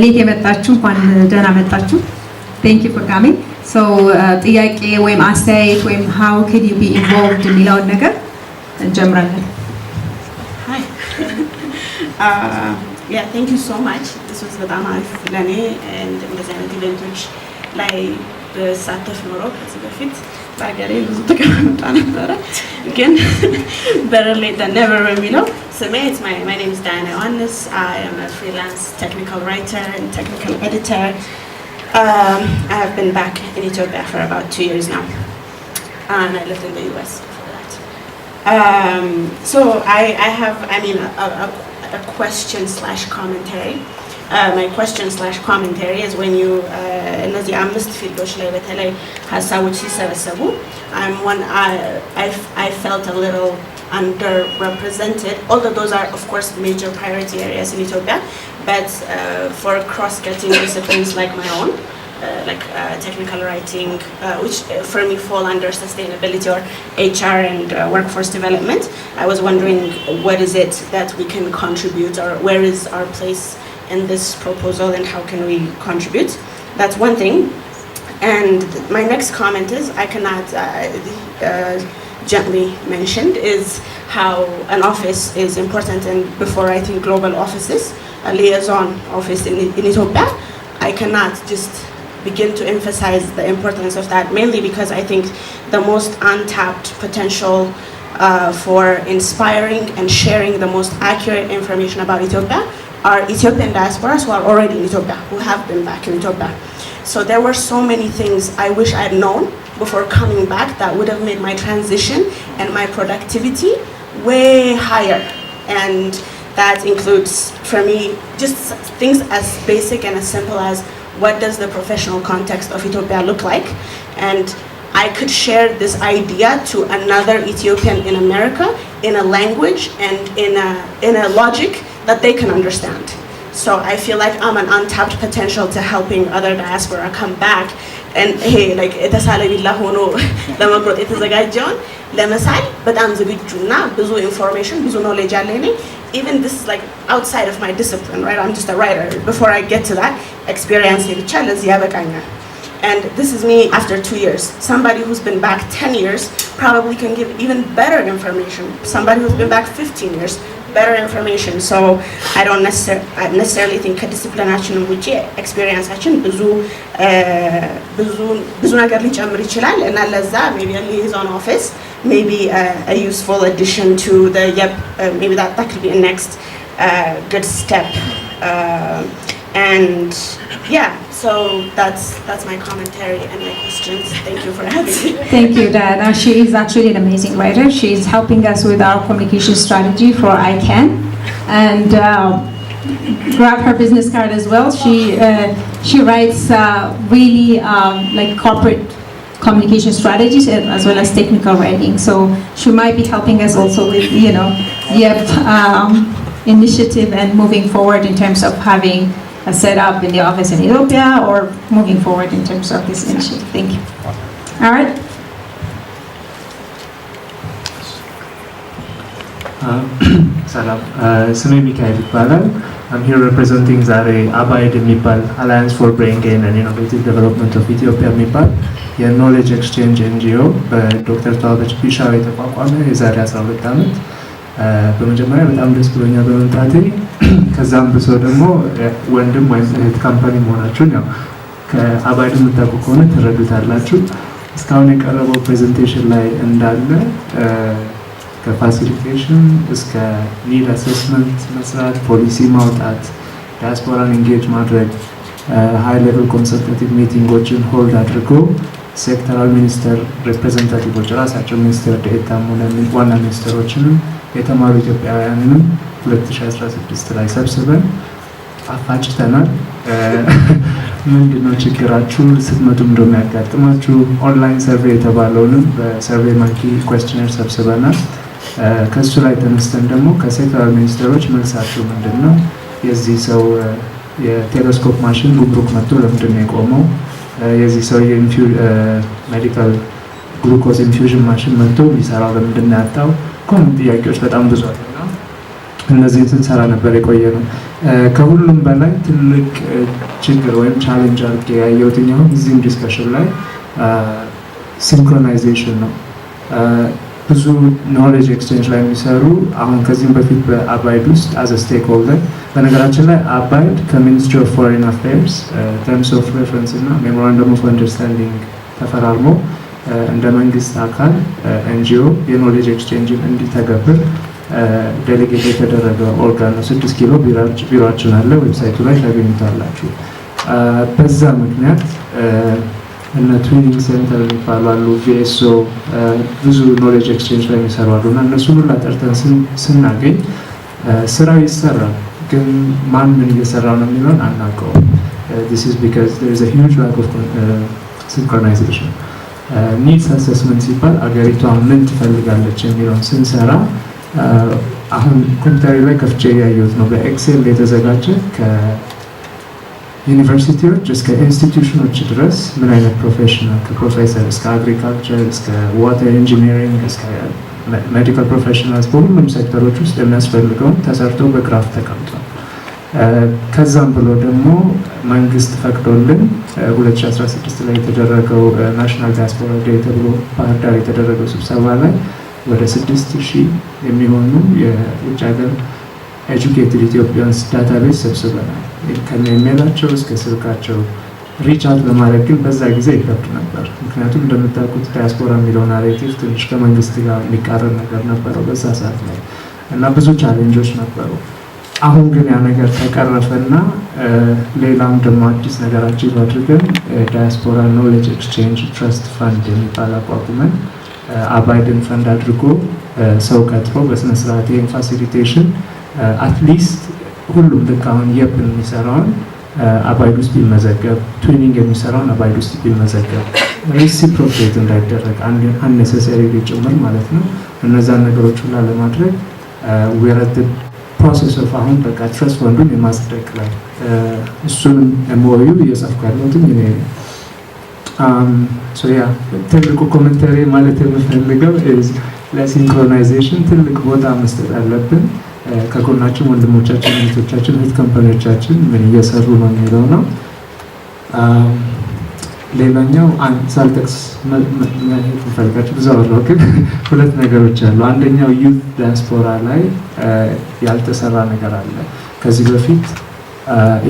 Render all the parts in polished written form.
ሌት የመጣችሁ እንኳን ደህና መጣችሁ። Thank you for coming. So ጥያቄ ወይም አስተያየት ወይም how could you be involved የሚለውን ነገር እንጀምራለን። Hi. Yeah, thank you so much. This was በጣም አሪፍ ለኔ and እንደዚህ አይነት ኢቨንቶች ላይ በሳተፍ ኖሮ ከዚህ በፊት ባገሬ ብዙ ተቀምጣ ነበረ ግን better late than never የሚለው ስሜ my name is Diana Yohannes. I am a freelance technical writer and technical editor. I have been back in Ethiopia for about 2 years now and I lived in the US before that. So I have a question / commentary. My question / commentary is when you እነዚህ አምስት ፊልዶች ላይ በተለይ ሀሳቦች ሲሰበሰቡ I felt a little underrepresented, although those are of course major priority areas in Ethiopia, but for cross-cutting disciplines like my own, like technical writing, which for me fall under sustainability or HR and workforce development, I was wondering what is it that we can contribute, or where is our place in this proposal and how can we contribute? That's one thing. And my next comment is I cannot gently mentioned is how an office is important, and before I think global offices, a liaison office in Ethiopia, I cannot just begin to emphasize the importance of that, mainly because I think the most untapped potential for inspiring and sharing the most accurate information about Ethiopia are Ethiopian diasporas who are already in Ethiopia, who have been back in Ethiopia. So there were so many things I wish I had known before coming back that would have made my transition and my productivity way higher. And that includes, for me, just things as basic and as simple as what does the professional context of Ethiopia look like? And I could share this idea to another Ethiopian in America in a language and in a logic that they can understand. So I feel like I'm an untapped potential to helping other diaspora come back and hey, like የተሳለ ቢላ ሆኖ ለመቁረጥ የተዘጋጀውን ለመሳል በጣም ዝግጁና ብዙ ኢንፎርሜሽን ብዙ ኖሌጅ አለኝ። Even this is like outside of my discipline, right? I'm just a writer. Before I get to that experience ብቻ ለዚህ ያበቃኛል. And this is me after 2 years. Somebody who's been back 10 years probably can give even better information. Somebody who's been back 15 years, better information. So I don't necessarily think ከዲሲፕሊናችን ውጪ ኤክስፒሪየንሳችን ብዙ ነገር ሊጨምር ይችላል እና ለዛ maybe a liaison office, maybe a useful addition to the maybe that could be a next good step. And yeah, so that's my commentary and my questions. Thank you for having me. Thank you, Diana. She is actually an amazing writer. She is helping us with our communication strategy for ICANN, and grab her business card as well. She writes really like corporate communication strategies as well as technical writing. So she might be helping us also with initiative and moving forward in terms of having a set up in the office in Ethiopia or moving forward in terms of this initiative. Thank you. All right. Salam. ስሜ ሚካኤል ይባላል። I'm here representing ዛሬ አባይድ የሚባል Alliance for Brain Gain and Innovative Development of Ethiopia የሚባል የኖሌጅ ኤክስቼንጅ ኤንጂኦ በዶክተር ተዋበች ቢሻው የተቋቋመ የዛሬ 12 ዓመት። በመጀመሪያ በጣም ደስ ብሎኛል በመምጣቴ። ከዛም ብሶ ደግሞ ወንድም ወይም እህት ካምፓኒ መሆናችሁን ያው ከአባይድ የምታውቁ ከሆነ ትረዱታላችሁ። እስካሁን የቀረበው ፕሬዘንቴሽን ላይ እንዳለ ከፋሲሊቴሽን እስከ ኒድ አሴስመንት መስራት፣ ፖሊሲ ማውጣት፣ ዲያስፖራን ኢንጌጅ ማድረግ፣ ሃይ ሌቭል ኮንሰልታቲቭ ሚቲንጎችን ሆልድ አድርጎ ሴክተራል ሚኒስተር ሪፕሬዘንታቲቮች ራሳቸው ሚኒስትር ዴኤታም ሆነ ዋና ሚኒስትሮችንም የተማሩ ኢትዮጵያውያንንም 2016 ላይ ሰብስበን አፋጭተናል። ምንድነው ችግራችሁ፣ ስትመጡም እንደሚያጋጥማችሁ ኦንላይን ሰርቬይ የተባለውንም በሰርቬይ ማንኪ ኩዌስቸነር ሰብስበናል። ከሱ ላይ ተነስተን ደግሞ ከሴክተራል ሚኒስትሮች መልሳችሁ ምንድነው፣ የዚህ ሰው የቴሌስኮፕ ማሽን ጉምሩክ መጥቶ ለምንድን ነው የቆመው፣ የዚህ ሰው ሜዲካል ግሉኮዝ ኢንፊውዥን ማሽን መጥቶ ቢሰራው ለምንድን ነው ያጣው፣ ኮመን ጥያቄዎች በጣም ብዙ አሉና እነዚህን ስንሰራ ነበር የቆየ ነው። ከሁሉም በላይ ትልቅ ችግር ወይም ቻሌንጅ አድርጌ ያየሁትኛው እዚህም ዲስከሽን ላይ ሲንክሮናይዜሽን ነው። ብዙ ኖሌጅ ኤክስቼንጅ ላይ የሚሰሩ አሁን ከዚህም በፊት በአባይድ ውስጥ አዘ ስቴክ ሆልደር በነገራችን ላይ አባይድ ከሚኒስትሪ ኦፍ ፎሬን አፌርስ ተርምስ ኦፍ ሬፈረንስ እና ሜሞራንደም ኦፍ አንደርስታንዲንግ ተፈራርሞ እንደ መንግስት አካል ኤንጂኦ የኖሌጅ ኤክስቼንጅን እንዲተገብር ዴሌጌት የተደረገ ኦርጋን ነው። 6 ኪሎ ቢሮችን አለ፣ ዌብሳይቱ ላይ ታገኙታላችሁ። በዛ ምክንያት እነ ትዊኒንግ ሴንተር የሚባሉ አሉ፣ ቪኤስኦ ብዙ ኖሌጅ ኤክስቼንጅ ላይ የሚሰሩ አሉ እና እነሱን ሁላ ጠርተን ስናገኝ ስራው ይሰራል፣ ግን ማን ምን እየሰራ ነው የሚለውን አናውቀውም። this is because there is a huge lack of synchronization. ኒድስ አሰስመንት ሲባል አገሪቷ ምን ትፈልጋለች የሚለውን ስንሰራ አሁን ኮምፒውተር ላይ ከፍቼ ያየሁት ነው። በኤክሴል የተዘጋጀ ከዩኒቨርሲቲዎች እስከ ኢንስቲትዩሽኖች ድረስ ምን አይነት ፕሮፌሽናል ከፕሮፌሰር እስከ አግሪካልቸር እስከ ዋተር ኢንጂኒሪንግ እስከ ሜዲካል ፕሮፌሽናልስ በሁሉም ሴክተሮች ውስጥ የሚያስፈልገውን ተሰርቶ በግራፍ ተቀምጧል። ከዛም ብሎ ደግሞ መንግስት ፈቅዶልን 2016 ላይ የተደረገው ናሽናል ዲያስፖራ ዴይ ተብሎ ባህር ዳር የተደረገው ስብሰባ ላይ ወደ 6000 የሚሆኑ የውጭ ሀገር ኤጁኬትድ ኢትዮጵያንስ ዳታቤዝ ሰብስበናል። ከኢሜላቸው እስከ ስልካቸው ሪች አውት ለማድረግ ግን በዛ ጊዜ ይከብድ ነበር። ምክንያቱም እንደምታውቁት ዲያስፖራ የሚለው ናሬቲቭ ትንሽ ከመንግስት ጋር የሚቃረን ነገር ነበረው በዛ ሰዓት ላይ እና ብዙ ቻሌንጆች ነበሩ። አሁን ግን ያ ነገር ተቀረፈና ሌላም ደግሞ አዲስ ነገር አቺቭ አድርገን ዳያስፖራ ኖሌጅ ኤክስቼንጅ ትረስት ፈንድ የሚባል አቋቁመን አባይድን ፈንድ አድርጎ ሰው ቀጥሮ በስነስርዓት ይህን ፋሲሊቴሽን አትሊስት ሁሉም ልክ አሁን የፕን የሚሰራውን አባይድ ውስጥ ቢመዘገብ፣ ትዊኒንግ የሚሰራውን አባይድ ውስጥ ቢመዘገብ፣ ሪሲፕሮኬት እንዳይደረግ አንኔሰሰሪ ጭምር ማለት ነው። እነዛን ነገሮች ሁላ ለማድረግ ዌረት ፕሮሰስ ኦፍ አሁን በቃ ትረስት ፈንዱን የማጽደቅ ላይ እሱንም ኤምኦዩ እየጻፍኩ ያለሁትም እኔ ያ ትልቁ ኮሜንታሪ ማለት የምፈልገው ለሲንክሮናይዜሽን ትልቅ ቦታ መስጠት አለብን። ከጎናችን ወንድሞቻችን፣ እህቶቻችን፣ እህት ካምፓኒዎቻችን ምን እየሰሩ ነው የሚለው ነው። ሌላኛው ሳልጠቅስ ፈልጋችሁ ብዙ አወራሁ፣ ግን ሁለት ነገሮች አሉ። አንደኛው ዩት ዲያስፖራ ላይ ያልተሰራ ነገር አለ። ከዚህ በፊት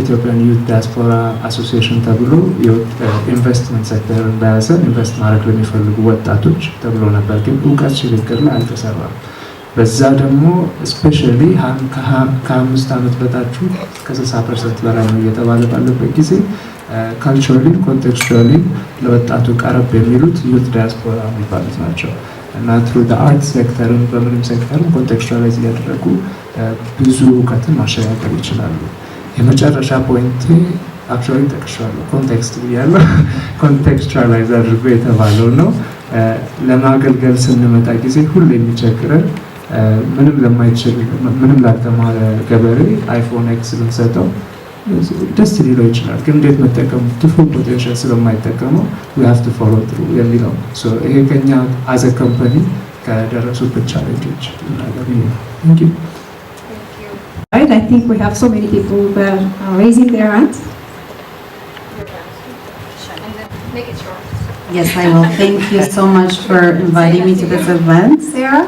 ኢትዮጵያን ዩት ዲያስፖራ አሶሲዬሽን ተብሎ ኢንቨስትመንት ሴክተርን በያዘ ኢንቨስት ማድረግ ለሚፈልጉ ወጣቶች ተብሎ ነበር፣ ግን እውቀት ሽግግር ላይ አልተሰራም። በዛ ደግሞ ስፔሻሊ ከ5 ዓመት በታችሁ ከ60% በላይ ነው እየተባለ ባለበት ጊዜ ካልቸራሊ ኮንቴክስቹዋሊ ለወጣቱ ቀረብ የሚሉት ዩት ዲያስፖራ የሚባሉት ናቸው እና ትሩ አርት ሴክተርን በምንም ሴክተርን ኮንቴክስቹዋላይዝ እያደረጉ ብዙ እውቀትን ማሸጋገር ይችላሉ። የመጨረሻ ፖይንት አክቹዋሊ ጠቅሻለሁ፣ ኮንቴክስት ብያለሁ። ኮንቴክስቹዋላይዝ አድርጎ የተባለው ነው። ለማገልገል ስንመጣ ጊዜ ሁሉ የሚቸግረን ምንም ለማይችል ምንም ላልተማረ ገበሬ አይፎን ኤክስ ብንሰጠው ደስ ሊለው ይችላል፣ ግን እንዴት መጠቀሙ ፉል ፖቴንሻል ስለማይጠቀመው we have to follow through የሚለው ይሄ ከኛ አዘ ካምፓኒ ከደረሱበት ቻሌንጆች ነገር ነው። Thank you. Right, I think we have so many people raising their hands. Make it short. Yes, I will. Thank you so much for inviting me to this event, Sarah.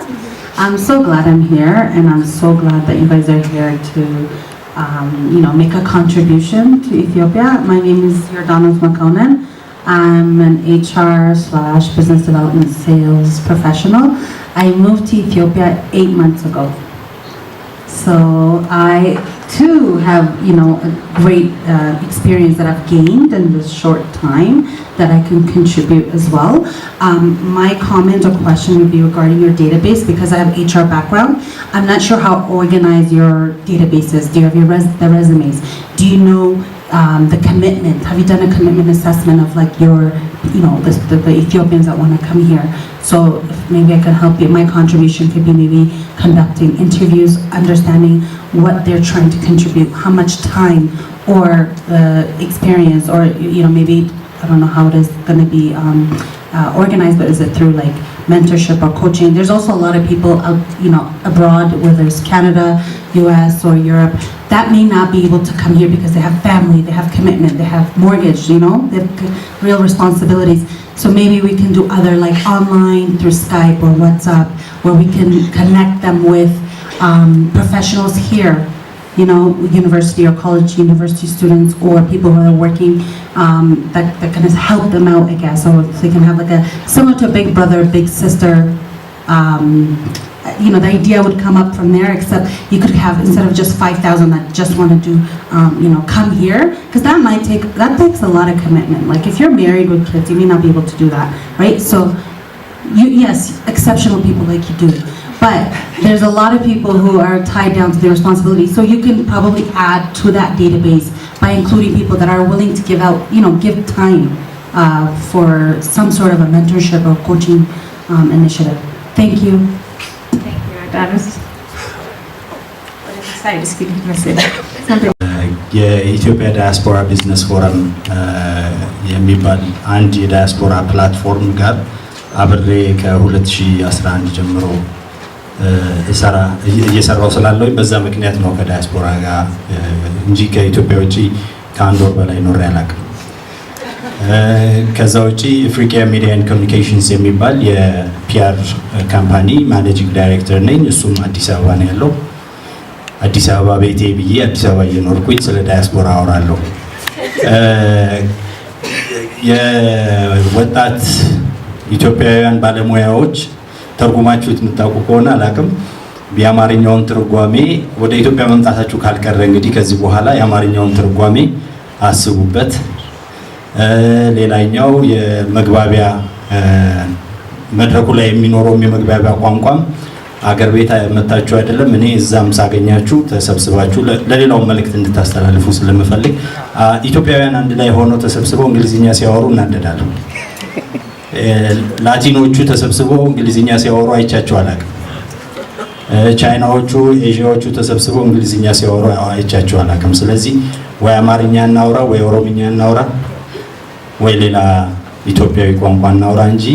I'm so glad I'm here, and I'm so glad that you guys are here to, make a contribution to Ethiopia. My name is Yordanos Makonnen. I'm an HR/business development sales professional. I moved to Ethiopia 8 months ago. So I too have, a great experience that I've gained in this short time that I can contribute as well. My comment or question would be regarding your database, because I have HR background. I'm not sure how organized your database is. Do you have the resumes? Do you know the commitment? Have you done a commitment assessment of like your, the Ethiopians that want to come here? So if maybe I can help you. My contribution could be maybe conducting interviews, understanding what they're trying to contribute, how much time or experience, or maybe I don't know how it is going to be organized, but is it through like mentorship or coaching? There's also a lot of people out, abroad, whether it's Canada, US or Europe that may not be able to come here because they have family, they have commitment, they have mortgage, you know, they have real responsibilities. So maybe we can do other like online through Skype or WhatsApp where we can connect them with professionals here, you know, university or college university students or people who are working that can help them out, I guess, or they can have like a similar to a big brother, big sister. You know, the idea would come up from there, except you could have, instead of just 5,000 that just want to do, you know, come here, because that takes a lot of commitment. Like if you're married with kids, you may not be able to do that, right? So, yes, exceptional people like you do. But there's a lot of people who are tied down to their responsibilities. So you can probably add to that database by including people that are willing to give out, you know, give time for some sort of a mentorship or coaching initiative. Thank you. Thank you, Adamus. የኢትዮጵያ ዳያስፖራ ቢዝነስ ፎረም የሚባል አንድ የዳያስፖራ ፕላትፎርም ጋር አብሬ ከ2011 ጀምሮ እየሰራው ስላለው በዛ ምክንያት ነው ከዳያስፖራ ጋር እንጂ ከኢትዮጵያ ውጪ ከአንድ ወር በላይ ኖሬ አላውቅም። ከዛ ውጪ አፍሪካ ሚዲያ ኤንድ ኮሚኒኬሽንስ የሚባል የፒአር ካምፓኒ ማኔጂንግ ዳይሬክተር ነኝ። እሱም አዲስ አበባ ነው ያለው። አዲስ አበባ ቤቴ ብዬ አዲስ አበባ እየኖርኩኝ ስለ ዳያስፖራ አወራለሁ። የወጣት ኢትዮጵያውያን ባለሙያዎች ተርጉማችሁት የምታውቁ ከሆነ አላውቅም፣ የአማርኛውን ትርጓሜ ወደ ኢትዮጵያ መምጣታችሁ ካልቀረ እንግዲህ ከዚህ በኋላ የአማርኛውን ትርጓሜ አስቡበት። ሌላኛው የመግባቢያ መድረኩ ላይ የሚኖረው የመግባቢያ ቋንቋም አገር ቤት መጣችሁ አይደለም፣ እኔ እዛም ሳገኛችሁ ተሰብስባችሁ ለሌላው መልእክት እንድታስተላልፉ ስለምፈልግ ኢትዮጵያውያን አንድ ላይ ሆነው ተሰብስበው እንግሊዝኛ ሲያወሩ እናደዳለሁ። ላቲኖቹ ተሰብስበው እንግሊዝኛ ሲያወሩ አይቻቸው አላውቅም። ቻይናዎቹ፣ ኤዥያዎቹ ተሰብስበው እንግሊዝኛ ሲያወሩ አይቻቸው አላውቅም። ስለዚህ ወይ አማርኛ እናውራ፣ ወይ ኦሮምኛ እናውራ፣ ወይ ሌላ ኢትዮጵያዊ ቋንቋ እናውራ እንጂ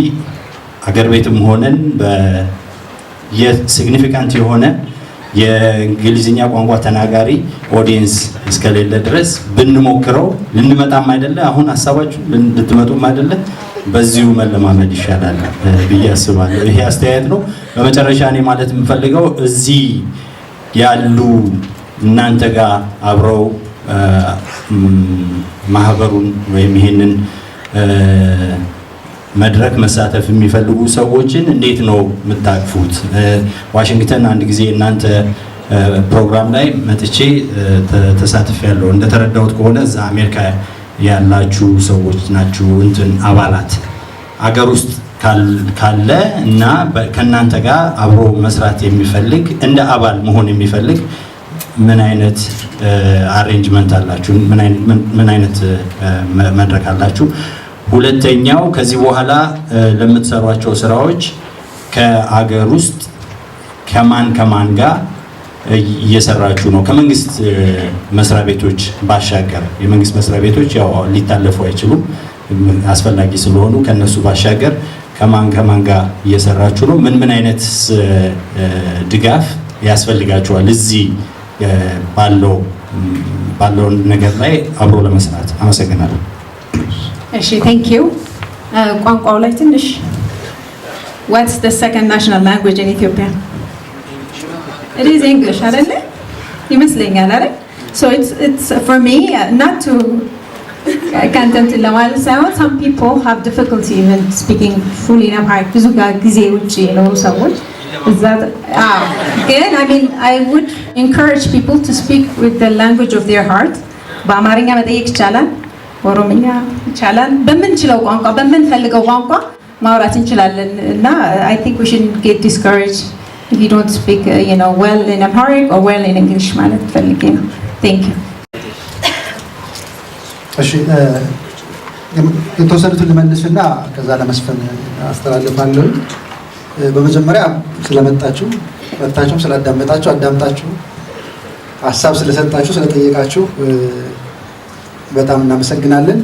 አገር ቤትም ሆነን የሲግኒፊካንት የሆነ የእንግሊዝኛ ቋንቋ ተናጋሪ ኦዲየንስ እስከሌለ ድረስ ብንሞክረው ልንመጣም አይደለ፣ አሁን ሐሳባችሁ ልትመጡም አይደለ፣ በዚሁ መለማመድ ይሻላል ብዬ አስባለሁ። ይሄ አስተያየት ነው። በመጨረሻ እኔ ማለት የምፈልገው እዚህ ያሉ እናንተ ጋር አብረው ማህበሩን ወይም ይሄንን መድረክ መሳተፍ የሚፈልጉ ሰዎችን እንዴት ነው የምታቅፉት? ዋሽንግተን አንድ ጊዜ እናንተ ፕሮግራም ላይ መጥቼ ተሳትፌያለሁ። እንደተረዳሁት ከሆነ እዛ አሜሪካ ያላችሁ ሰዎች ናችሁ እንትን አባላት አገር ውስጥ ካለ እና ከእናንተ ጋር አብሮ መስራት የሚፈልግ እንደ አባል መሆን የሚፈልግ ምን አይነት አሬንጅመንት አላችሁ? ምን አይነት መድረክ አላችሁ? ሁለተኛው ከዚህ በኋላ ለምትሰሯቸው ስራዎች ከአገር ውስጥ ከማን ጋር እየሰራችሁ ነው? ከመንግስት መስሪያ ቤቶች ባሻገር የመንግስት መስሪያ ቤቶች ያው ሊታለፉ አይችሉም አስፈላጊ ስለሆኑ ከነሱ ባሻገር ከማን ጋር እየሰራችሁ ነው? ምን አይነት ድጋፍ ያስፈልጋችኋል እዚህ ባለው ነገር ላይ አብሮ ለመስራት? አመሰግናለሁ። እሺ፣ thank you. ቋንቋው ላይ ትንሽ what's the second national language in Ethiopia? It is English, አይደለ? ይመስለኛል አይደል? So it's for me not to content ለማለት ሳይሆን some people have difficulty even speaking fully in Amharic ብዙ ጊዜ ውጪ የኖሩ ሰዎች ግን I mean I would encourage people to speak with the language of their heart. በአማርኛ መጠየቅ ይቻላል፣ ኦሮምኛ ይቻላል፣ በምንችለው ቋንቋ በምንፈልገው ቋንቋ ማውራት እንችላለን እና I think we shouldn't get discouraged if you don't speak well in Amharic or well in English ማለት ፈልጌ ነው። Thank you. እሺ የተወሰኑትን ልመልስና ከዛ ለመስፈን አስተላልፋለሁ። በመጀመሪያ ስለመጣችሁ አዳምጣችሁ ሀሳብ ስለሰጣችሁ ስለጠየቃችሁ በጣም እናመሰግናለን።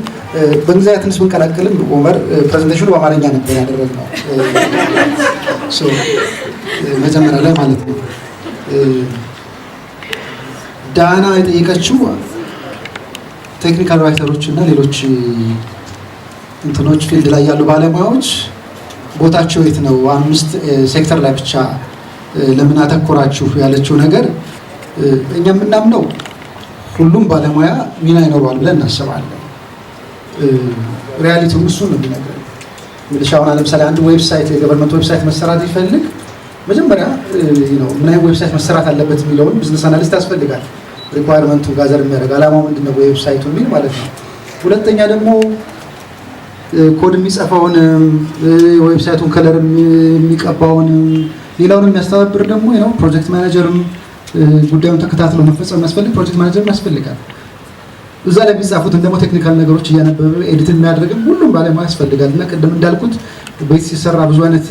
በእንግሊዝኛ ትንሽ ብንቀላቀልም ኦመር ፕሬዘንቴሽኑ በአማርኛ ነበር ያደረግነው መጀመሪያ ላይ ማለት ነው። ዳና የጠየቀችው ቴክኒካል ራይተሮች እና ሌሎች እንትኖች ፊልድ ላይ ያሉ ባለሙያዎች ቦታቸው የት ነው? 5 ሴክተር ላይ ብቻ ለምን አተኮራችሁ ያለችው ነገር እኛ የምናምነው ሁሉም ባለሙያ ሚና ይኖረዋል ብለን እናስባለን። ሪያሊቲው እሱ ነው የሚነግረን። ምልሻውን ለምሳሌ አንድ ዌብሳይት የገቨርንመንት ዌብሳይት መሰራት ይፈልግ መጀመሪያ ምን አይነት ዌብሳይት መሰራት አለበት የሚለውን ቢዝነስ አናሊስት ያስፈልጋል። ሪኳየርመንቱ ጋዘር የሚያደርግ ዓላማው ምንድነው ዌብሳይቱ የሚል ማለት ነው። ሁለተኛ ደግሞ ኮድ የሚጽፈውን ዌብሳይቱን ከለር የሚቀባውን ሌላውን የሚያስተባብር ደግሞ ፕሮጀክት ማኔጀርም ጉዳዩን ተከታትሎ መፈጸም የሚያስፈልግ ፕሮጀክት ማኔጀርም ያስፈልጋል። እዛ ላይ የሚጻፉትን ደግሞ ቴክኒካል ነገሮች እያነበበ ኤዲት የሚያደርግም ሁሉም ባለሙያ ያስፈልጋል። እና ቅድም እንዳልኩት ቤት ሲሰራ ብዙ አይነት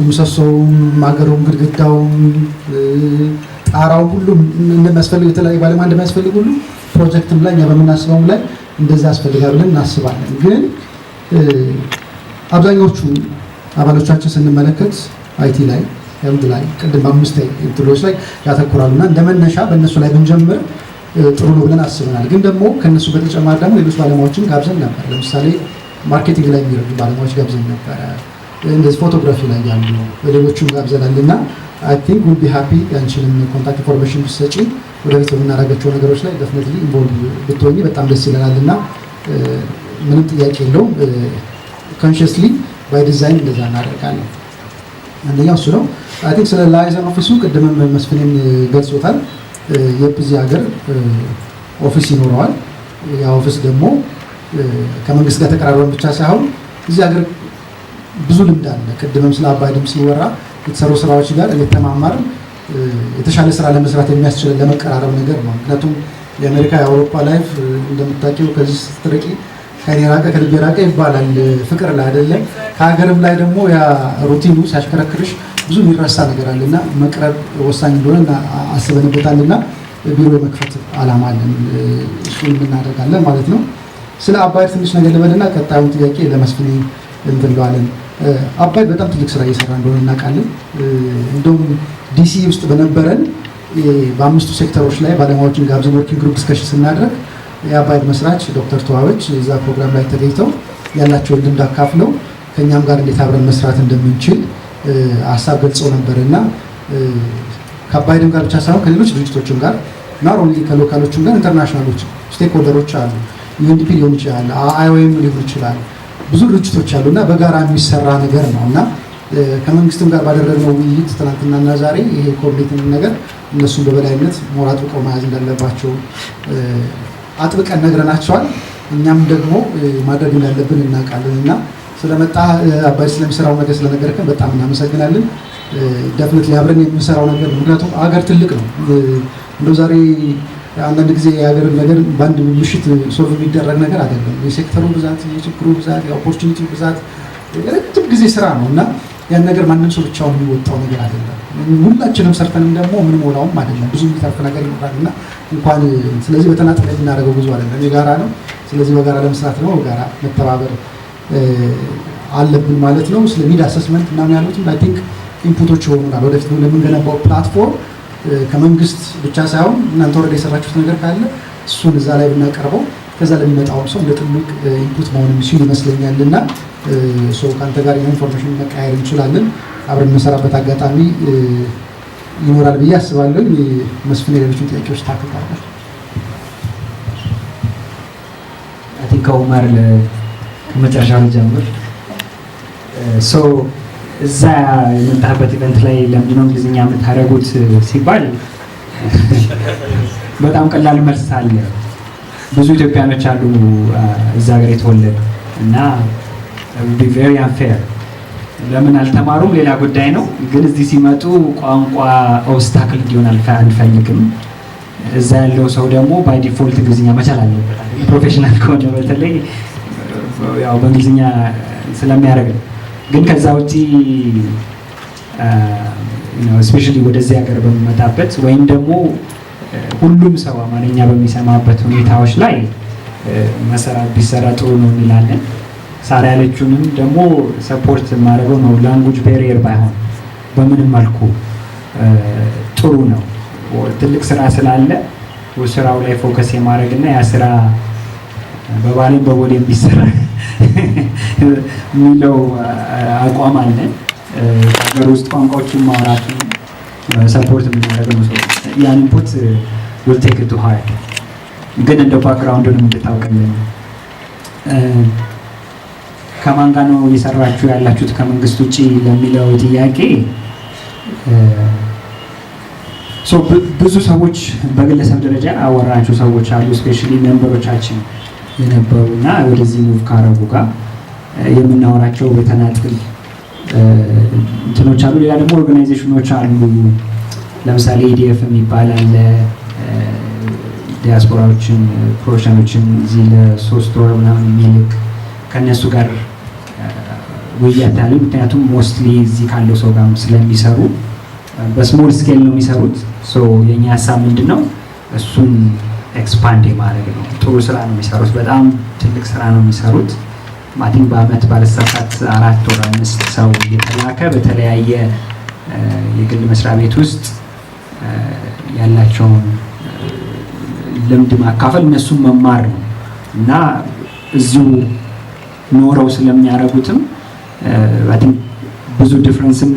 ምሰሶውም ማገሩም ግድግዳውም ጣራው ሁሉም እንደሚያስፈልግ የተለያየ ባለሙያ እንደሚያስፈልግ ሁሉ ፕሮጀክትም ላይ እኛ በምናስበውም ላይ እንደዛ ያስፈልጋል ብለን እናስባለን። ግን አብዛኞቹ አባሎቻችን ስንመለከት አይቲ ላይ ሄልዝ ላይ ቅድም 5 እንትሎች ላይ ያተኩራሉና እንደመነሻ በእነሱ ላይ ብንጀምር ጥሩ ነው ብለን አስበናል። ግን ደግሞ ከነሱ በተጨማሪ ደግሞ ሌሎች ባለሙያዎችን ጋብዘን ነበር። ለምሳሌ ማርኬቲንግ ላይ የሚረዱ ባለሙያዎች ጋብዘን ነበር። እንደዚህ ፎቶግራፊ ላይ ያሉ ሌሎችም ጋብዘናልና አይ ቲንክ ዊል ቢ ሃፒ ያንቺንም ኮንታክት ኢንፎርሜሽን ብትሰጪ ወደፊት የምናደርጋቸው ነገሮች ላይ ዴፊኒትሊ ኢንቮልቭ ብትሆኚ በጣም ደስ ይለናልና ምንም ጥያቄ የለውም። ኮንሺየስሊ ባይ ዲዛይን እንደዛ እናደርጋለን። አንደኛው እሱ ነው። አይ ቲንክ ስለ ላይዘን ኦፊሱ ቅድምም መስፍኔም ገልጾታል። የዚህ ሀገር ኦፊስ ይኖረዋል። ያ ኦፊስ ደግሞ ከመንግስት ጋር ተቀራርበን ብቻ ሳይሆን እዚህ ሀገር ብዙ ልምድ አለ። ቅድምም ስለ አባይድም ሲወራ የተሰሩ ስራዎች ጋር እየተማማር የተሻለ ስራ ለመስራት የሚያስችል ለመቀራረብ ነገር ነው። ምክንያቱም የአሜሪካ የአውሮፓ ላይፍ እንደምታውቂው ከዚህ ስትርቂ ከኔ ራቀ ከልቤ ራቀ ይባላል። ፍቅር ላይ አይደለም። ከሀገርም ላይ ደግሞ ያ ሩቲኑ ሲያሽከረክርሽ ብዙ የሚረሳ ነገር አለና መቅረብ ወሳኝ እንደሆነ አስበንበታልና ቢሮ የመክፈት ዓላማ አለን። እሱን እናደርጋለን ማለት ነው። ስለ አባይ ትንሽ ነገር ልበልና ቀጣዩን ጥያቄ ለመስፍኔ እንጥለዋለን። አባይ በጣም ትልቅ ስራ እየሰራ እንደሆነ እናውቃለን። እንደውም ዲሲ ውስጥ በነበረን በ5 ሴክተሮች ላይ ባለሙያዎችን ጋብዘን ወርኪንግ ግሩፕ ዲስከሽን ስናደርግ የአባይ መስራች ዶክተር ተዋበች እዛ ፕሮግራም ላይ ተገኝተው ያላቸውን ልምድ አካፍለው ከኛም ጋር እንዴት አብረን መስራት እንደምንችል ሀሳብ ገልጸው ነበርና ከአባይድም ጋር ብቻ ሳይሆን ከሌሎች ድርጅቶችም ጋር ናት ኦንሊ ከሎካሎችም ጋር ኢንተርናሽናሎች ስቴክሆልደሮች አሉ። ዩኤንዲፒ ሊሆን ይችላል፣ አይኦኤም ሊሆን ይችላል። ብዙ ድርጅቶች አሉና በጋራ የሚሰራ ነገር ነውና ከመንግስትም ጋር ባደረግነው ውይይት ትናንትናና ዛሬ ይሄ ኮኦርዲኔቲንግ ነገር እነሱን በበላይነት ሞራ አጥብቀው መያዝ እንዳለባቸው አጥብቀን ነግረናቸዋል። እኛም ደግሞ ማድረግ እንዳለብን እናውቃለንና ስለመጣ አባይ ስለሚሰራው ነገር ስለነገርከን በጣም እናመሰግናለን። ዴፊኒትሊ አብረን የምንሰራው ነገር ምክንያቱም አገር ትልቅ ነው። እንደው ዛሬ አንዳንድ ጊዜ የሀገር ነገር በአንድ ምሽት ሶልቭ የሚደረግ ነገር አይደለም። የሴክተሩ ብዛት፣ የችግሩ ብዛት፣ የኦፖርቹኒቲ ብዛት የረጅም ጊዜ ስራ ነው እና ያን ነገር ማንም ሰው ብቻውን የሚወጣው ነገር አይደለም። ሁላችንም ሰርተንም ደግሞ ምን ሞላውም አይደለም። ብዙ የሚተርፍ ነገር ይኖራልና እንኳን ስለዚህ በተናጠል የምናደርገው ብዙ አይደለም፣ የጋራ ነው። ስለዚህ በጋራ ለመስራት ነው፣ በጋራ መተባበር አለብን ማለት ነው። ስለ ኒድ አሰስመንት ምናምን ያሉትም አይ ቲንክ ኢንፑቶች ይሆኑናል። ወደፊት ለምንገነባው ፕላትፎርም ከመንግስት ብቻ ሳይሆን እናንተ ወረደ የሰራችሁት ነገር ካለ እሱን እዛ ላይ ብናቀርበው ከዛ ለሚመጣውም ሰው እንደ ትልቅ ኢንፑት መሆን የሚችል ይመስለኛልና ከአንተ ጋር ኢንፎርሜሽን መቀያየር እንችላለን። አብረን የምንሰራበት አጋጣሚ ይኖራል ብዬ አስባለሁ። መስፍን የሌሎችን ጥያቄዎች ታክታለህ። አይ ቲንክ ኡመር ከመጨረሻው ጀምር እዛ የመጣህበት ኢቨንት ላይ ለምንድን ነው እንግሊዝኛ የምታደርጉት ሲባል በጣም ቀላል መልስ አለ። ብዙ ኢትዮጵያኖች አሉ እዛ ሀገር የተወለዱ እና be very unfair ለምን አልተማሩም ሌላ ጉዳይ ነው። ግን እዚህ ሲመጡ ቋንቋ ኦብስታክል እንዲሆን አንፈልግም። እዛ ያለው ሰው ደግሞ ባይ ዲፎልት እንግሊዝኛ መቻል አለበት። ፕሮፌሽናል ከሆነ በተለይ ያው በእንግሊዝኛ ስለሚያደርግ ነው። ግን ከዛ ውጪ ስፔሻሊ ወደዚህ ሀገር በሚመጣበት ወይም ደግሞ ሁሉም ሰው አማርኛ በሚሰማበት ሁኔታዎች ላይ መሰራት ቢሰራ ጥሩ ነው እንላለን። ሳራ ያለችውንም ደግሞ ሰፖርት ማድረገው ነው። ላንጉጅ ቤሪየር ባይሆን በምንም መልኩ ጥሩ ነው። ትልቅ ስራ ስላለ ስራው ላይ ፎከስ የማድረግና ያ ስራ በባሌም በቦሌም ቢሰራ የሚለው አቋም አለን። ሀገር ውስጥ ቋንቋዎችን ማውራቱ ሰፖርት የምናደርገው ነው። ያን ኢንፑት will take it to heart። ግን እንደ ባክግራውንዱን እንድታውቅልን ከማን ጋር ነው እየሰራችሁ ያላችሁት ከመንግስት ውጭ ለሚለው ጥያቄ ብዙ ሰዎች በግለሰብ ደረጃ አወራናቸው ሰዎች አሉ። ስፔሻሊ ሜምበሮቻችን የነበሩና ወደዚህ ሙቭ ካረጉ ጋር የምናወራቸው በተናጥል እንትኖች አሉ። ሌላ ደግሞ ኦርጋናይዜሽኖች አሉ። ለምሳሌ ኢዲኤፍ የሚባል አለ። ዲያስፖራዎችን ፕሮፌሽኖችን እዚህ ለ3 ወር ምናምን የሚልክ ከነሱ ጋር ውይይት ያለ። ምክንያቱም ሞስትሊ እዚህ ካለው ሰው ጋር ስለሚሰሩ በስሞል ስኬል ነው የሚሰሩት። የኛ ሀሳብ ምንድነው እሱን ኤክስፓንድ የማድረግ ነው። ጥሩ ስራ ነው የሚሰሩት። በጣም ትልቅ ስራ ነው የሚሰሩት። ማቲንግ በአመት ባለሳሳት 4 ወር 5 ሰው እየተላከ በተለያየ የግል መስሪያ ቤት ውስጥ ያላቸውን ልምድ ማካፈል እነሱን መማር ነው እና እዚሁ ኖረው ስለሚያደርጉትም አቲንክ ብዙ ዲፍረንስም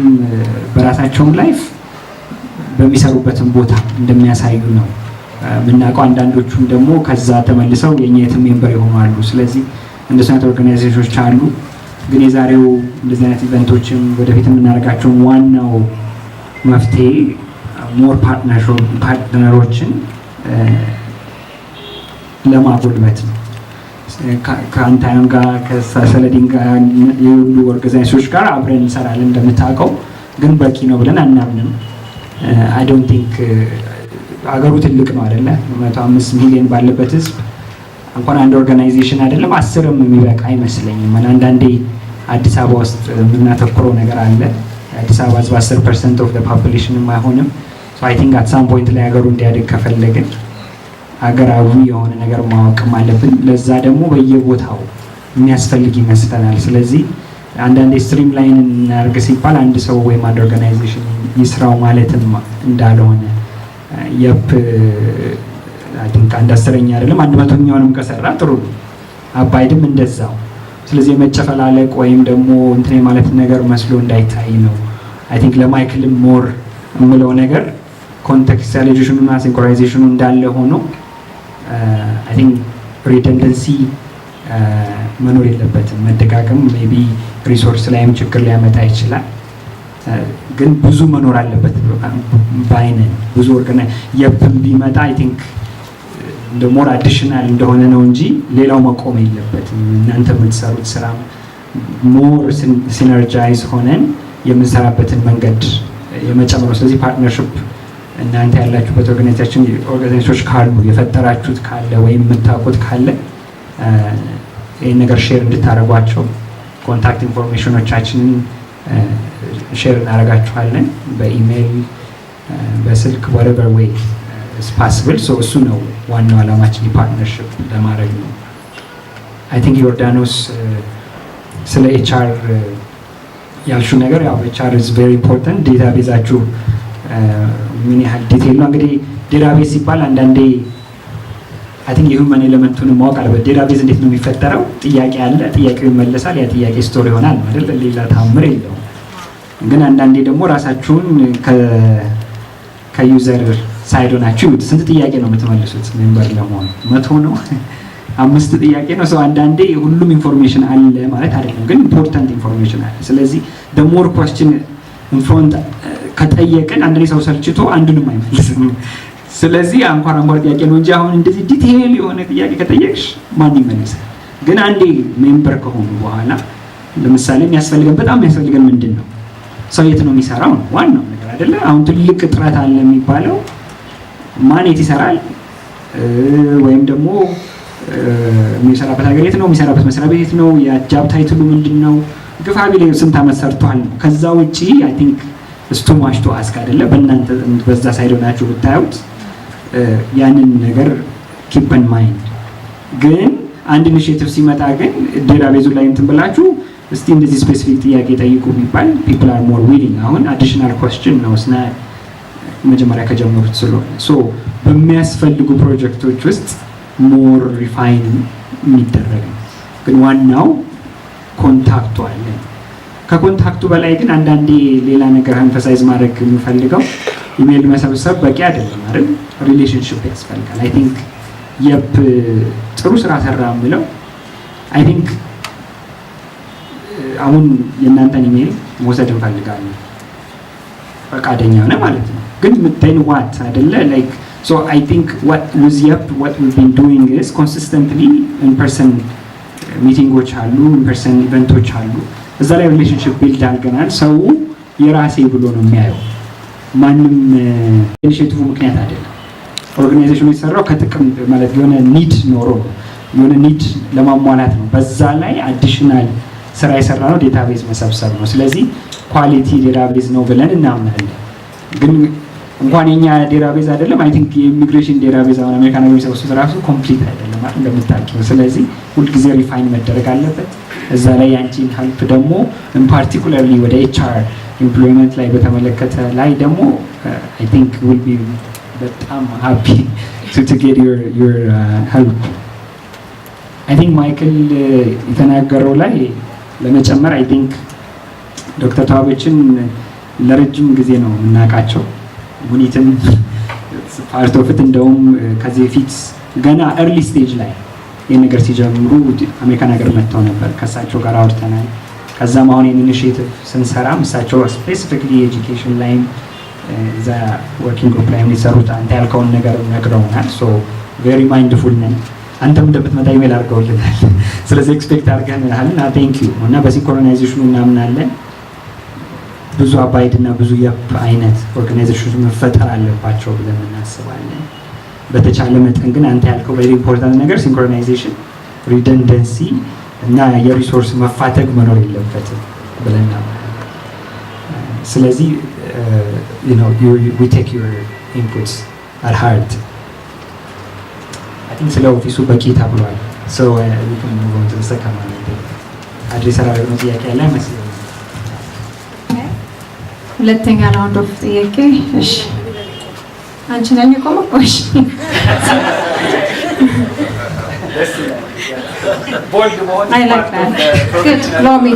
በራሳቸውም ላይፍ በሚሰሩበትም ቦታ እንደሚያሳዩ ነው የምናውቀው። አንዳንዶቹም ደግሞ ከዛ ተመልሰው የኛ የትም ሜምበር ይሆናሉ። ስለዚህ እንደዚህ አይነት ኦርጋናይዜሽኖች አሉ። ግን የዛሬው እንደዚህ አይነት ኢቨንቶችም ወደፊት የምናደርጋቸው ዋናው መፍትሄ ሞር ፓርትነሮችን ለማጎልበት ነው። ከአንታይም ጋር ከሰለዲን ጋር የሁሉ ኦርጋናይዜሽኖች ጋር አብረን እንሰራለን እንደምታውቀው፣ ግን በቂ ነው ብለን አናምንም። አይ ዶንት ቲንክ አገሩ ትልቅ ነው አይደለ? 105 ሚሊዮን ባለበት ህዝብ እንኳን አንድ ኦርጋናይዜሽን አይደለም 10ም የሚበቃ አይመስለኝም። አንዳንዴ አዲስ አበባ ውስጥ የምናተኩረው ነገር አለ። አዲስ አበባ 10% ኦፍ ዘ ፖፑሌሽን አይሆንም። ሶ አይ ቲንክ አት ሳም ፖይንት ላይ ሀገሩ እንዲያድግ ከፈለግን ሀገራዊ የሆነ ነገር ማወቅም አለብን። ለዛ ደግሞ በየቦታው የሚያስፈልግ ይመስለናል። ስለዚህ አንዳንዴ ስትሪም ላይን እናድርግ ሲባል አንድ ሰው ወይም አንድ ኦርጋናይዜሽን ይስራው ማለትም እንዳልሆነ የፕ አይ ቲንክ 1/10 አይደለም 100ኛውንም ከሰራ ጥሩ ነው። አባይድም እንደዛው። ስለዚህ የመጨፈላለቅ ወይም ደግሞ እንትን ማለት ነገር መስሎ እንዳይታይ ነው። አይ ቲንክ ለማይክልም ሞር የምለው ነገር ኮንቴክስቹዋላይዜሽኑ እና ሲንክሮናይዜሽኑ እንዳለ ሆኖ አይ ቲንክ ሪደንደንሲ መኖር የለበትም። መደጋገም ሜቢ ሪሶርስ ላይም ችግር ሊያመጣ ይችላል። ግን ብዙ መኖር አለበት ባይነን ብዙ የፕም ቢመጣ አይ ቲንክ እንደ ሞር አዲሽናል እንደሆነ ነው እንጂ ሌላው መቆም የለበትም። እናንተ የምትሰሩት ስራ ሞር ሲነርጃይዝ ሆነን የምንሰራበትን መንገድ የመጨመር ነው። ስለዚህ ፓርትነርሽፕ እናንተ ያላችሁበት ኦርጋናይዜሽኖች ካሉ የፈጠራችሁት ካለ ወይም የምታውቁት ካለ ይህን ነገር ሼር እንድታደርጓቸው ኮንታክት ኢንፎርሜሽኖቻችንን ሼር እናደርጋችኋለን በኢሜይል በስልክ whatever way is possible። so እሱ ነው ዋናው ዓላማችን ፓርትነርሽፕ ለማድረግ ነው። አይ ቲንክ ዮርዳኖስ ስለ ኤችአር ያልሽው ነገር ያው ኤችአር is very important። ዴታቤዛችሁ ምን ያህል ዲቴይል ነው? እንግዲህ ዴታቤዝ ሲባል አንዳንዴ አይ ቲንክ የሁመን ኤሌመንቱን ማወቅ አለበት። ዴታቤዝ እንዴት ነው የሚፈጠረው? ጥያቄ አለ፣ ጥያቄው ይመለሳል፣ ያ ጥያቄ ስቶር ይሆናል አይደል? ሌላ ታምር የለውም። ግን አንዳንዴ ደግሞ ራሳችሁን ከዩዘር ሳይድ ሆናችሁ ስንት ጥያቄ ነው የምትመልሱት? ሜምበር ለመሆን 100 ነው 5 ጥያቄ ነው። ሰው አንዳንዴ ሁሉም ኢንፎርሜሽን አለ ማለት አይደለም፣ ግን ኢምፖርታንት ኢንፎርሜሽን አለ። ስለዚህ the more question in front ከጠየቅን አንድ ሰው ሰልችቶ አንዱንም አይመልስም። ስለዚህ አንኳር ጥያቄ ነው እንጂ አሁን እንደዚህ ዲቴይል የሆነ ጥያቄ ከጠየቅሽ ማን ይመልሳል? ግን አንዴ ሜምበር ከሆኑ በኋላ ለምሳሌ በጣም የሚያስፈልገን ምንድን ነው? ሰው የት ነው የሚሰራው ነው ዋናው ነገር አይደለ? አሁን ትልቅ ጥረት አለ የሚባለው ማን የት ይሰራል ወይም ደግሞ የሚሰራበት ሀገር የት ነው፣ የሚሰራበት መስሪያ ቤት ነው፣ የጃብ ታይትሉ ምንድን ነው፣ ግፋ ቢል ስንት ዓመት ሰርቷል ነው። ከዛ ውጪ አይ ቲንክ እስቱ ማሽቶ አስካ አይደለ? በእናንተ በዛ ሳይድ ሆናችሁ ብታዩት ያንን ነገር ኪፕ ኢን ማይንድ። ግን አንድ ኢኒሺዬቲቭ ሲመጣ ግን ዴታቤዙ ላይ እንትን ብላችሁ እስቲ እንደዚህ ስፔሲፊክ ጥያቄ ጠይቁ ቢባል people are more willing። አሁን አዲሽናል question ነው ስና መጀመሪያ ከጀመሩት ስለሆነ ሶ በሚያስፈልጉ ፕሮጀክቶች ውስጥ ሞር ሪፋይን የሚደረግ ነው። ግን ዋናው ኮንታክቱ አለ። ከኮንታክቱ በላይ ግን አንዳንዴ ሌላ ነገር ኤምፋሳይዝ ማድረግ የምፈልገው ኢሜል መሰብሰብ በቂ አይደለም አይደል? ሪሌሽንሺፕ ያስፈልጋል። አይ ቲንክ ጥሩ ስራ ሰራ የምለው አይ ቲንክ አሁን የእናንተን ኢሜል መውሰድ እንፈልጋለን ፈቃደኛ ሆነ ማለት ነው። ግን then what አይደለ like so I think what we've been doing is consistently in person ሚቲንጎች አሉ፣ in person ኢቨንቶች አሉ። እዛ ላይ ሪሌሽንሺፕ ቢልድ አድርገናል። ሰው የራሴ ብሎ ነው የሚያየው። ማንም ኢኒሼቲቭ ምክንያት አይደለም። ኦርጋናይዜሽኑ የተሰራው ከጥቅም ማለት የሆነ ኒድ ኖሮ ነው፣ የሆነ ኒድ ለማሟላት ነው። በዛ ላይ አዲሽናል ስራ የሰራ ነው ዴታቤዝ መሰብሰብ ነው። ስለዚህ ኳሊቲ ዴታቤዝ ነው ብለን እናምናለን። ግን እንኳን የኛ ዴታቤዝ አይደለም አይ ቲንክ የኢሚግሬሽን ዴታቤዝ አሁን አሜሪካን ሀገር የሚሰበስቡት ራሱ ኮምፕሊት አይደለም ማለት እንደምታውቂው። ስለዚህ ሁልጊዜ ሪፋይን መደረግ አለበት። እዛ ላይ ያንቺን ሄልፕ ደግሞ ኢን ፓርቲኩላርሊ ወደ ኤችአር ኤምፕሎይመንት ላይ በተመለከተ ላይ ደግሞ አይ ቲንክ ዊል ቢ በጣም ሃፒ ቱ ጌት ዩር ሄልፕ። አይ ቲንክ ማይክል የተናገረው ላይ ለመጨመር አይ ቲንክ ዶክተር ተዋበችን ለረጅም ጊዜ ነው የምናውቃቸው። ሙኒትም ፓርት ኦፍ ኢት እንደውም ከዚህ በፊት ገና ኤርሊ ስቴጅ ላይ ይህ ነገር ሲጀምሩ አሜሪካን ሀገር መጥተው ነበር። ከእሳቸው ጋር አውርተናል። ከዛም አሁን ይህን ኢኒሺዬቲቭ ስንሰራ እሳቸው ስፔሲፊክሊ ኤጁኬሽን ላይም እዛ ወርኪንግ ግሩፕ ላይ የሚሰሩት አንተ ያልከውን ነገር ነግረውናል። ሶ ቬሪ ማይንድፉል ነን። አንተም እንደምትመጣ ኢሜል አድርገውልናል። ስለዚህ ኤክስፔክት አድርገንልሃል እና ቴንክ ዩ እና በሲንክሮናይዜሽኑ እናምናለን። ብዙ አባይድ እና ብዙ የፕ አይነት ኦርጋናይዜሽኖች መፈጠር አለባቸው ብለን እናስባለን። በተቻለ መጠን ግን አንተ ያልከው ቬሪ ኢምፖርታንት ነገር ሲንክሮናይዜሽን፣ ሪደንደንሲ እና የሪሶርስ መፋተግ መኖር የለበትም ብለን እናምናለን። ስለዚህ we take your inputs at heart. I think ስለ ኦፊሱ በቂ ተብሏል። so we can move on to the second one. አድሬስ አደረግነው ጥያቄ ያለ አይመስለኝም። ሁለተኛ ራውንድ ኦፍ ጥያቄ። እሺ አንቺ ነኝ ቆሞ ቆሽ I like that. Good. Lomi.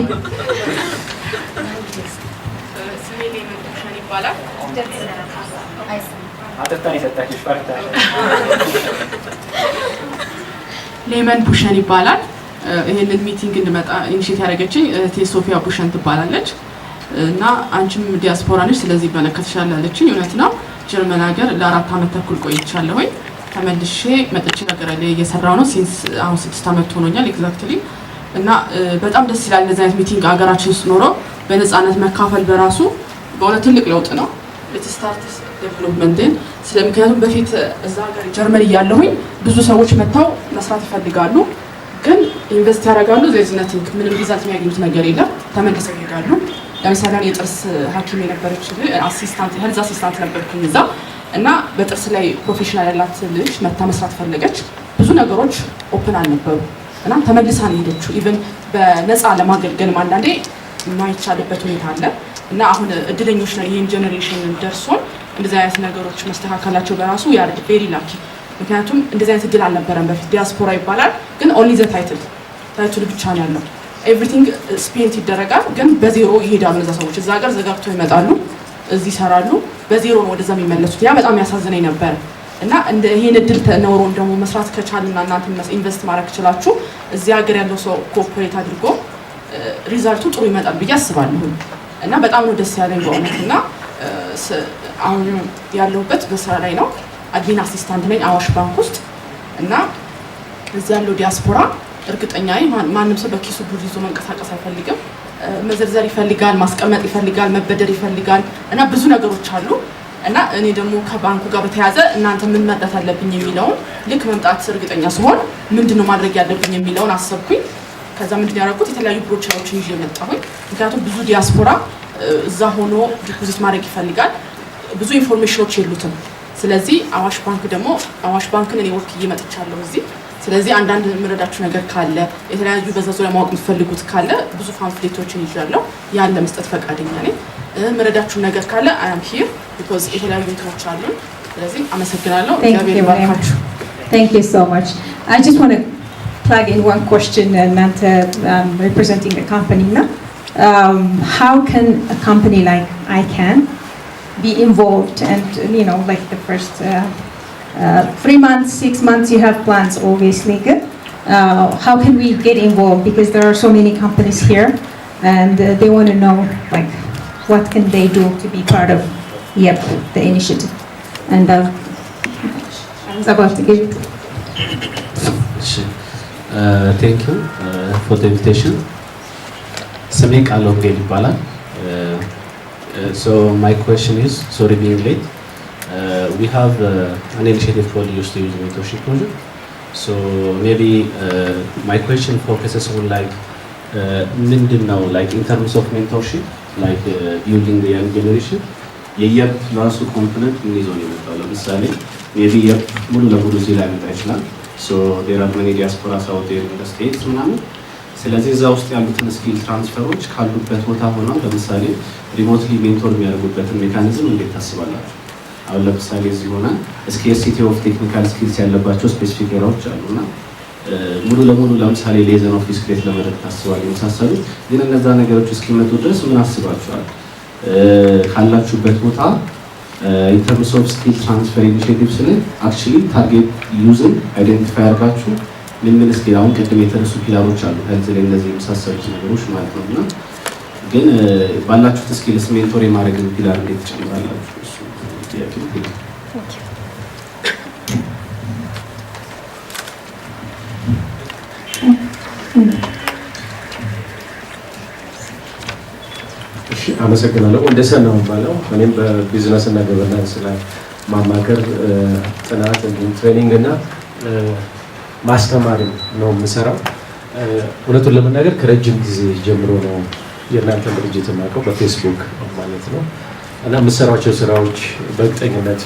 ሌመን ቡሸን ይባላል። ይሄንን ሚቲንግ እንድመጣ ኢኒሼት ያደረገችኝ ሶፊያ ቡሸን ትባላለች እና አንቺም ዲያስፖራ ነሽ ስለዚህ ይመለከትሻል አለችኝ። እውነት ነው። ጀርመን ሀገር ለ4 ዓመት ተኩል ቆይቻለሁኝ። ተመልሼ መጥቼ ነገር ላይ እየሰራሁ ነው። ሲንስ አሁን 6 ዓመት ሆኖኛል ኤግዛክትሊ። እና በጣም ደስ ይላል እንደዚህ አይነት ሚቲንግ ሀገራችን ውስጥ ኖሮ በነፃነት መካፈል በራሱ በእውነት ትልቅ ለውጥ ነው። ለስታርትስ ዴቨሎፕመንትን ስለምክንያቱም በፊት እዛ ሀገር ጀርመን እያለሁኝ ብዙ ሰዎች መጥተው መስራት ይፈልጋሉ፣ ግን ኢንቨስት ያደርጋሉ። ዜዝ ነቲንግ ምንም ሪዛልት የሚያገኙት ነገር የለም። ተመልሰው ይሄዳሉ። ለምሳሌ የጥርስ ሐኪም የነበረች አሲስታንት ሄልዝ አሲስታንት ነበርኩኝ እዛ እና በጥርስ ላይ ፕሮፌሽናል ያላት ልጅ መታ መስራት ፈለገች። ብዙ ነገሮች ኦፕን አልነበሩ እና ተመልሳ ነው ሄደችው። ኢቭን በነፃ ለማገልገል አንዳንዴ የማይቻልበት ሁኔታ አለ እና አሁን እድለኞች ነን ይሄን ጀነሬሽን ደርሶን እንደዚህ አይነት ነገሮች መስተካከላቸው በራሱ ያርድ ቬሪ ላኪ። ምክንያቱም እንደዚህ አይነት እድል አልነበረም በፊት። ዲያስፖራ ይባላል ግን ኦንሊ ዘ ታይትል ብቻ ነው ያለው። ኤቭሪቲንግ ስፔንት ይደረጋል ግን በዜሮ ይሄዳሉ። እነዛ ሰዎች እዛ ሀገር ዘጋግተው ይመጣሉ፣ እዚህ ይሰራሉ፣ በዜሮ ነው ወደዛ የሚመለሱት። ያ በጣም ያሳዝነኝ ነበር እና እንደ ይሄን እድል ተኖሮን ደግሞ መስራት ከቻልና እናንተ ኢንቨስት ማድረግ ይችላችሁ እዚህ ሀገር ያለው ሰው ኮኦፐሬት አድርጎ ሪዛልቱ ጥሩ ይመጣል ብዬ አስባለሁ። እና በጣም ነው ደስ ያለኝ በእውነት። እና አሁን ያለሁበት በስራ ላይ ነው። አድሚን አሲስታንት ነኝ አዋሽ ባንክ ውስጥ እና እዚህ ያለው ዲያስፖራ እርግጠኛ ማንም ሰው በኪሱ ብር ይዞ መንቀሳቀስ አይፈልግም። መዘርዘር ይፈልጋል፣ ማስቀመጥ ይፈልጋል፣ መበደር ይፈልጋል እና ብዙ ነገሮች አሉ። እና እኔ ደግሞ ከባንኩ ጋር በተያያዘ እናንተ ምን መርዳት አለብኝ የሚለውን ልክ መምጣት እርግጠኛ ሲሆን ምንድነው ማድረግ ያለብኝ የሚለውን አሰብኩኝ። ከዛ ምንድነው ያደረኩት የተለያዩ ብሮቸሮችን ይዤ መጣሁኝ። ምክንያቱም ብዙ ዲያስፖራ እዛ ሆኖ ዲፖዚት ማድረግ ይፈልጋል፣ ብዙ ኢንፎርሜሽኖች የሉትም። ስለዚህ አዋሽ ባንክ ደግሞ አዋሽ ባንክን እኔ ወክዬ መጥቻለሁ እዚህ። ስለዚህ አንዳንድ የምረዳችሁ ነገር ካለ የተለያዩ በዛ ዙሪያ ማወቅ የምትፈልጉት ካለ ብዙ ፓምፍሌቶችን ይዣለሁ፣ ያን ለመስጠት ፈቃደኛ ነኝ። መረዳችሁ ነገር ካለ I am here because የተለያዩ እንትኖች አሉ ስለዚህ አመሰግናለሁ Thank you so much. I just want to plug in one question and representing the company now. How can a company like ICANN be involved and like the first 3 months, 6 months you have plans obviously good. How can we get involved because there are so many companies here and they want to know like what can they do to be part of the initiative and I was about to give it. Thank you for the invitation. Samik Alongel Bala. So my question is, sorry being late. We have an initiative called Used to Use Mentorship Project. So maybe my question focuses on like now, like in terms of mentorship, like building the young generation. የየብ ራሱ ኮምፖነንት እንይዞ ነው የመጣው ለምሳሌ ሜቢ የብ ሙሉ ለሙሉ እዚህ ላይ መጣ ይችላል ሶ there are many diaspora out there in the states ምናምን ስለዚህ እዛ ውስጥ ያሉትን ስኪል ትራንስፈሮች ካሉበት ቦታ ሆነው ለምሳሌ ሪሞትሊ ሜንቶር የሚያደርጉበትን ሜካኒዝም እንዴት ታስባላችሁ አሁን ለምሳሌ እዚህ ሆነ ስኬርሲቲ ኦፍ ቴክኒካል ስኪልስ ያለባቸው ስፔሲፊክ ኤሪያዎች አሉና ሙሉ ለሙሉ ለምሳሌ ሌዘን ኦፊስ ክሬት ለማድረግ ታስባለህ የመሳሰሉ ግን እነዛ ነገሮች እስኪመጡ ድረስ ምን አስባችኋል ካላችሁበት ቦታ in terms of skill transfer initiatives ላይ actually target using identify አድርጋችሁ ምን ስኪል አሁን ቅድም የተነሱ ፒላሮች አሉ ከዚህ ላይ እነዚህ የመሳሰሉት ነገሮች ማለት ነውና ግን ባላችሁት ስኪልስ ሜንቶር የማድረግ ፒላር እንዴት ትጨምራላችሁ እሱ ጥያቄ ነው አመሰግናለሁ እንደሰን ነው ባለው እኔም በቢዝነስ እና ገቨርናንስ ላይ ማማከር ጥናት እንዲሁም ትሬኒንግ እና ማስተማር ነው የምሰራው እውነቱን ለመናገር ከረጅም ጊዜ ጀምሮ ነው የእናንተ ድርጅት ማቀው በፌስቡክ ማለት ነው እና የምሰራቸው ስራዎች በእርግጠኝነት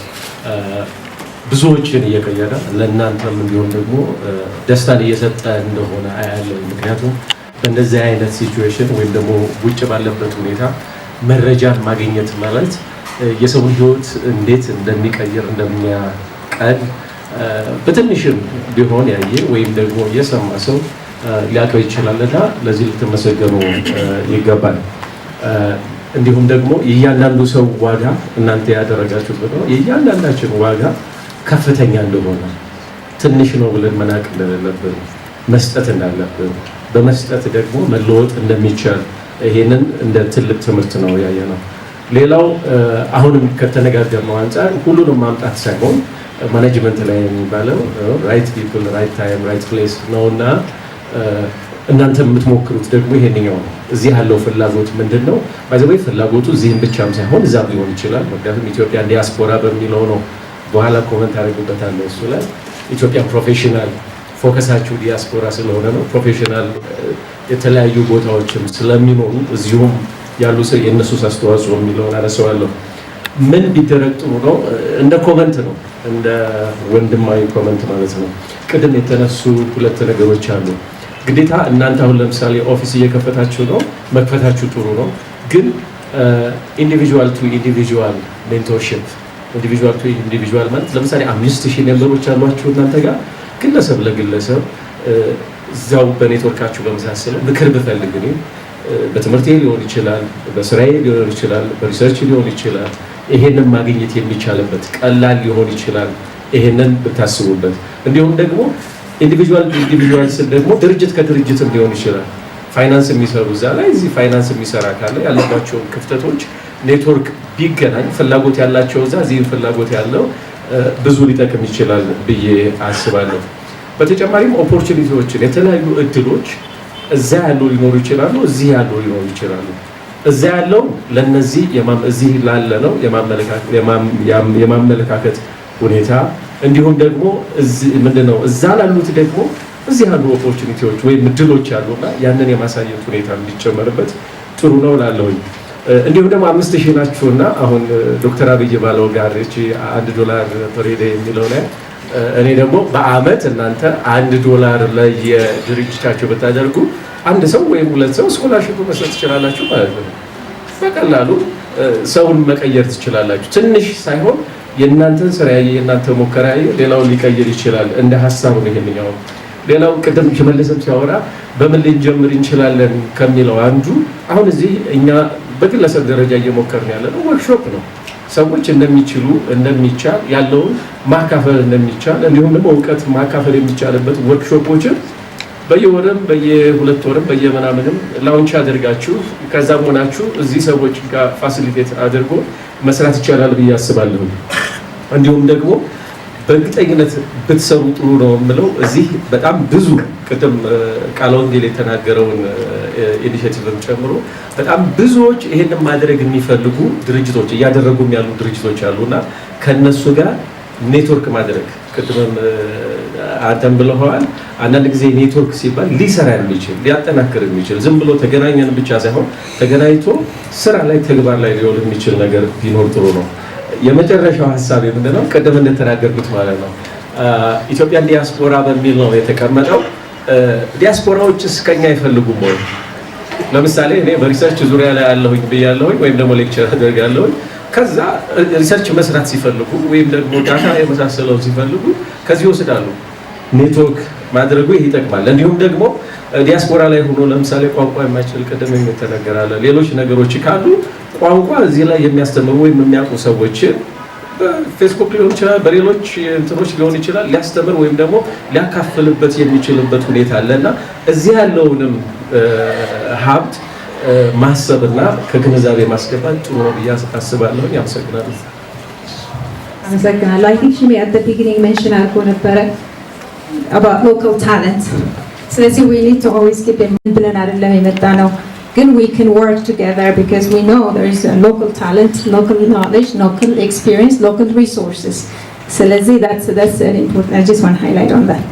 ብዙዎችን እየቀየረ ለእናንተም እንዲሁም ደግሞ ደስታን እየሰጠ እንደሆነ አያለሁ ምክንያቱም በእንደዚህ አይነት ሲቹዌሽን ወይም ደግሞ ውጭ ባለበት ሁኔታ መረጃን ማግኘት ማለት የሰው ህይወት እንዴት እንደሚቀየር እንደሚያቀል በትንሽም ቢሆን ያየ ወይም ደግሞ የሰማ ሰው ሊያቀው ይችላልና ለዚህ ልትመሰገኑ ይገባል እንዲሁም ደግሞ የእያንዳንዱ ሰው ዋጋ እናንተ ያደረጋችሁበት ነው የእያንዳንዳችን ዋጋ ከፍተኛ እንደሆነ ትንሽ ነው ብለን መናቅ እንደሌለብን መስጠት እንዳለብን በመስጠት ደግሞ መለወጥ እንደሚቻል ይሄንን እንደ ትልቅ ትምህርት ነው ያየነው ሌላው አሁንም ከተነጋገርነው አንፃር ሁሉንም ማምጣት ሳይሆን ማኔጅመንት ላይ የሚባለው ራይት ፒፕል ራይት ታይም ራይት ፕሌስ ነውና እናንተ የምትሞክሩት ደግሞ ይሄንኛው ነው እዚህ ያለው ፍላጎት ምንድነው ባይዘው ፍላጎቱ እዚህም ብቻም ሳይሆን እዛም ሊሆን ይችላል ምክንያቱም ኢትዮጵያ ዲያስፖራ በሚለው ነው በኋላ ኮሜንት አድርጉበታለሁ እሱ ላይ ኢትዮጵያን ፕሮፌሽናል ፎከሳችሁ ዲያስፖራ ስለሆነ ነው ፕሮፌሽናል የተለያዩ ቦታዎችም ስለሚኖሩ እዚሁም ያሉ ሰው የነሱ አስተዋጽኦ የሚለውን አነሳዋለሁ ምን ቢደረግ ጥሩ ነው እንደ ኮሜንት ነው እንደ ወንድማዊ ኮሜንት ማለት ነው ቅድም የተነሱ ሁለት ነገሮች አሉ ግዴታ እናንተ አሁን ለምሳሌ ኦፊስ እየከፈታችሁ ነው መክፈታችሁ ጥሩ ነው ግን ኢንዲቪጁዋል ቱ ኢንዲቪጁዋል ሜንቶርሺፕ ኢንዲቪጁዋል ቱ ኢንዲቪጁዋል ማለት ለምሳሌ 5000 ሜምበሮች አሏችሁ እናንተ ጋር ግለሰብ ለግለሰብ እዛው በኔትወርካችሁ በመሳሰለው ምክር ብፈልግ እኔ በትምህርቴ ሊሆን ይችላል በስራዬ ሊሆን ይችላል በሪሰርች ሊሆን ይችላል ይሄንን ማግኘት የሚቻልበት ቀላል ሊሆን ይችላል ይሄንን ብታስቡበት እንዲሁም ደግሞ ኢንዲቪጁዋል ስል ደግሞ ድርጅት ከድርጅትም ሊሆን ይችላል ፋይናንስ የሚሰሩ እዛ ላይ እዚህ ፋይናንስ የሚሰራ ካለ ያለባቸውን ክፍተቶች ኔትወርክ ቢገናኝ ፍላጎት ያላቸው እዛ እዚህ ፍላጎት ያለው ብዙ ሊጠቅም ይችላል ብዬ አስባለሁ በተጨማሪም ኦፖርቹኒቲዎችን የተለያዩ እድሎች እዛ ያለው ሊኖሩ ይችላሉ እዚህ ያለው ሊኖሩ ይችላሉ እዛ ያለው ለነዚህ እዚህ ላለ ነው የማመለካከት ሁኔታ እንዲሁም ደግሞ ምንድነው እዛ ላሉት ደግሞ እዚህ ያሉ ኦፖርቹኒቲዎች ወይ እድሎች አሉና ያንን የማሳየት ሁኔታ እንዲጨመርበት ጥሩ ነው ላለውኝ እንዲሁም ደግሞ 5000 ናችሁና አሁን ዶክተር አብይ ባለው ጋር እቺ $1 per day የሚለው ላይ እኔ ደግሞ በአመት እናንተ $1 ላይ የድርጅታችሁ ብታደርጉ አንድ ሰው ወይም ሁለት ሰው ስኮላርሺፕ መስጠት ይችላልላችሁ ማለት ነው በቀላሉ ሰውን መቀየር ትችላላችሁ። ትንሽ ሳይሆን የእናንተን ስራ ያየ የእናንተ ሙከራ ያየ ሌላውን ሊቀይር ይችላል። እንደ ሀሳቡ ነው ይሄንኛው። ሌላው ቅድም ሽመልስም ሲያወራ በምን ልንጀምር እንችላለን ከሚለው አንዱ አሁን እዚህ እኛ በግለሰብ ደረጃ እየሞከርን ያለ ነው ወርክሾፕ ነው። ሰዎች እንደሚችሉ እንደሚቻል ያለውን ማካፈል እንደሚቻል እንዲሁም ደግሞ እውቀት ማካፈል የሚቻልበት ወርክሾፖችን በየወርም በየሁለት ወርም በየምናምንም ላውንች አድርጋችሁ ከዛም ሆናችሁ እዚህ ሰዎች ጋር ፋሲሊቴት አድርጎ መስራት ይቻላል ብዬ አስባለሁ። እንዲሁም ደግሞ በእርግጠኝነት ብትሰሩ ጥሩ ነው የምለው እዚህ በጣም ብዙ ቅድም ቃለ ወንጌል የተናገረውን ኢኒሼቲቭም ጨምሮ በጣም ብዙዎች ይሄንን ማድረግ የሚፈልጉ ድርጅቶች እያደረጉም ያሉ ድርጅቶች አሉና ከነሱ ጋር ኔትወርክ ማድረግ ቅድምም አንተም ብለዋል። አንዳንድ ጊዜ ኔትወርክ ሲባል ሊሰራ የሚችል ሊያጠናክር የሚችል ዝም ብሎ ተገናኘን ብቻ ሳይሆን ተገናኝቶ ስራ ላይ ተግባር ላይ ሊውል የሚችል ነገር ቢኖር ጥሩ ነው። የመጨረሻው ሀሳብ ምንድነው? ቅድም እንደተናገርኩት ማለት ነው ኢትዮጵያን ዲያስፖራ በሚል ነው የተቀመጠው። ዲያስፖራዎች እስከኛ አይፈልጉም ወይ? ለምሳሌ እኔ በሪሰርች ዙሪያ ላይ ያለሁኝ ብያለሁኝ ወይም ደግሞ ሌክቸር አደርጋለሁኝ። ከዛ ሪሰርች መስራት ሲፈልጉ ወይም ደግሞ ዳታ የመሳሰለው ሲፈልጉ ከዚህ ይወስዳሉ። ኔትወርክ ማድረጉ ይሄ ይጠቅማል። እንዲሁም ደግሞ ዲያስፖራ ላይ ሆኖ ለምሳሌ ቋንቋ የማይችል ቅድም የተነገራለ ሌሎች ነገሮች ካሉ ቋንቋ እዚህ ላይ የሚያስተምሩ ወይም የሚያውቁ ሰዎች በፌስቡክ ሊሆን ይችላል፣ በሌሎች እንትኖች ሊሆን ይችላል ሊያስተምር ወይም ደግሞ ሊያካፍልበት የሚችልበት ሁኔታ አለና እዚህ ያለውንም ሀብት ማሰብና ከግንዛቤ ማስገባት ጥሩ ነው ብዬ አስባለሁ። ያመሰግናለሁ። አመሰግናለሁ። I think she at the beginning mention አድርጎ ነበረ about local talent. ስለዚህ we need to always keep in mind ብለን አይደለም የመጣ ነው ግን we can work together because we know there is a local talent, local knowledge, local experience, local resources. ስለዚህ that's an important. I just want to highlight on that.